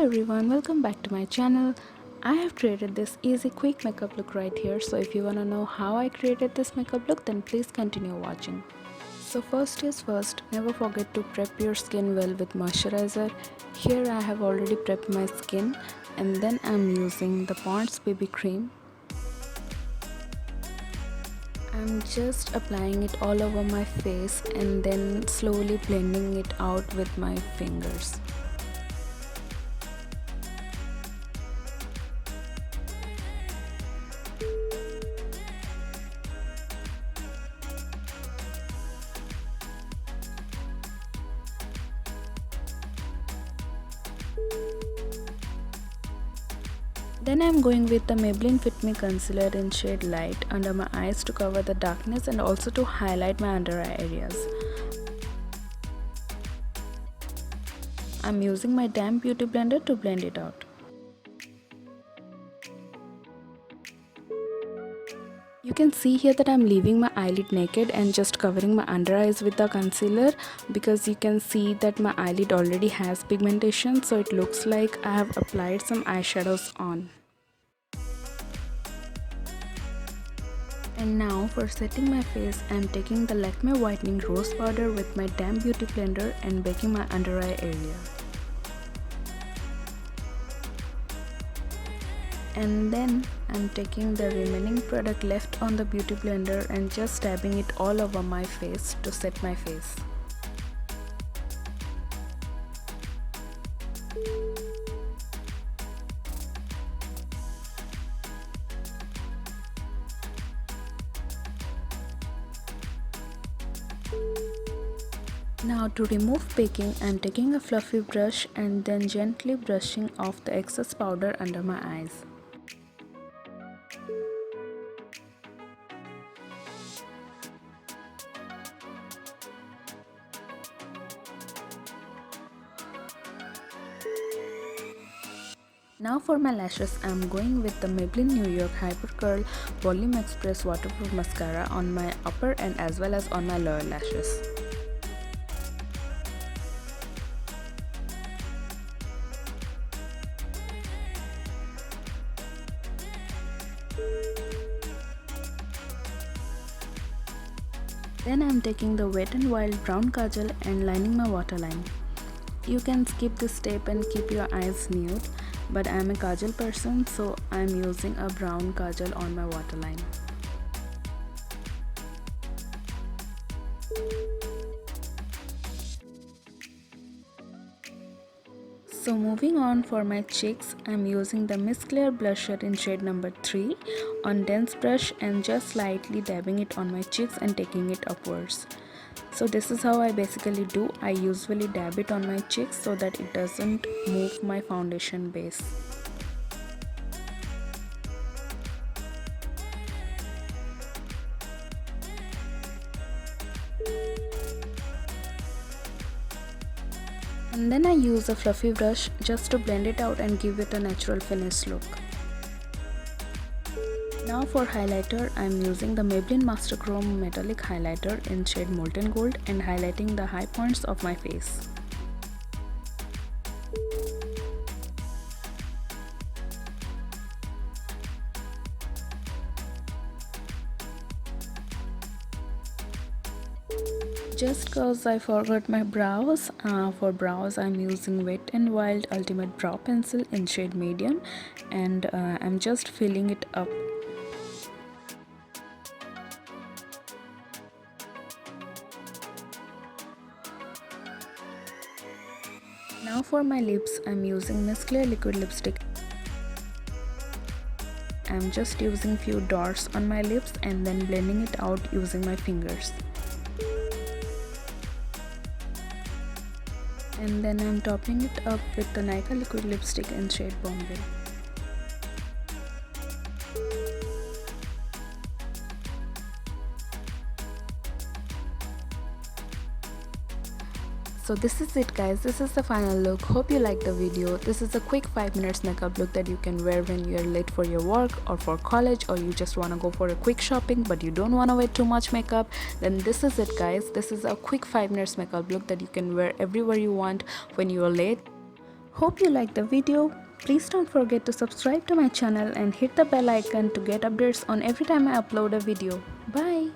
Hello everyone, welcome back to my channel. I have created this easy quick makeup look right here, so if you wanna know how I created this makeup look, then please continue watching. So first is first, never forget to prep your skin well with moisturizer. Here I have already prepped my skin and then I'm using the Pond's BB cream. I'm just applying it all over my face and then slowly blending it out with my fingers. Then I'm going with the Maybelline Fit Me Concealer in shade Light under my eyes to cover the darkness and also to highlight my under eye areas. I'm using my damp beauty blender to blend it out. You can see here that I'm leaving my eyelid naked and just covering my under eyes with the concealer because you can see that my eyelid already has pigmentation, so it looks like I have applied some eyeshadows on. And now for setting my face, I am taking the Lakme Whitening Rose Powder with my damp beauty blender and baking my under eye area. And then I'm taking the remaining product left on the beauty blender and just dabbing it all over my face to set my face. Now to remove baking, I am taking a fluffy brush and then gently brushing off the excess powder under my eyes. Now for my lashes, I am going with the Maybelline New York Hyper Curl Volume Express Waterproof Mascara on my upper and as well as on my lower lashes. Then I am taking the WetnWild Brown Kajal and lining my waterline. You can skip this step and keep your eyes nude, but I am a Kajal person, so I am using a brown Kajal on my waterline. So moving on for my cheeks, I am using the Miss Claire blusher in shade number 3 on dense brush and just slightly dabbing it on my cheeks and taking it upwards. So this is how I basically do. I usually dab it on my cheeks so that it doesn't move my foundation base. And then I use a fluffy brush just to blend it out and give it a natural finish look. Now for highlighter, I am using the Maybelline Master Chrome Metallic Highlighter in shade Molten Gold and highlighting the high points of my face. Just cause I forgot my brows, for brows I'm using WetnWild Ultimate Brow Pencil in shade Medium and I'm just filling it up. Now for my lips, I'm using Miss Claire liquid lipstick. I'm just using few dots on my lips and then blending it out using my fingers. And then I'm topping it up with the Nykaa liquid lipstick in shade Bombae. So this is it guys, this is the final look. Hope you liked the video. This is a quick 5 minutes makeup look that you can wear when you're late for your work or for college, or you just want to go for a quick shopping but you don't want to wear too much makeup. Then this is it guys, this is a quick 5 minutes makeup look that you can wear everywhere you want when you're late. Hope you liked the video. Please don't forget to subscribe to my channel and hit the bell icon to get updates on every time I upload a video. Bye.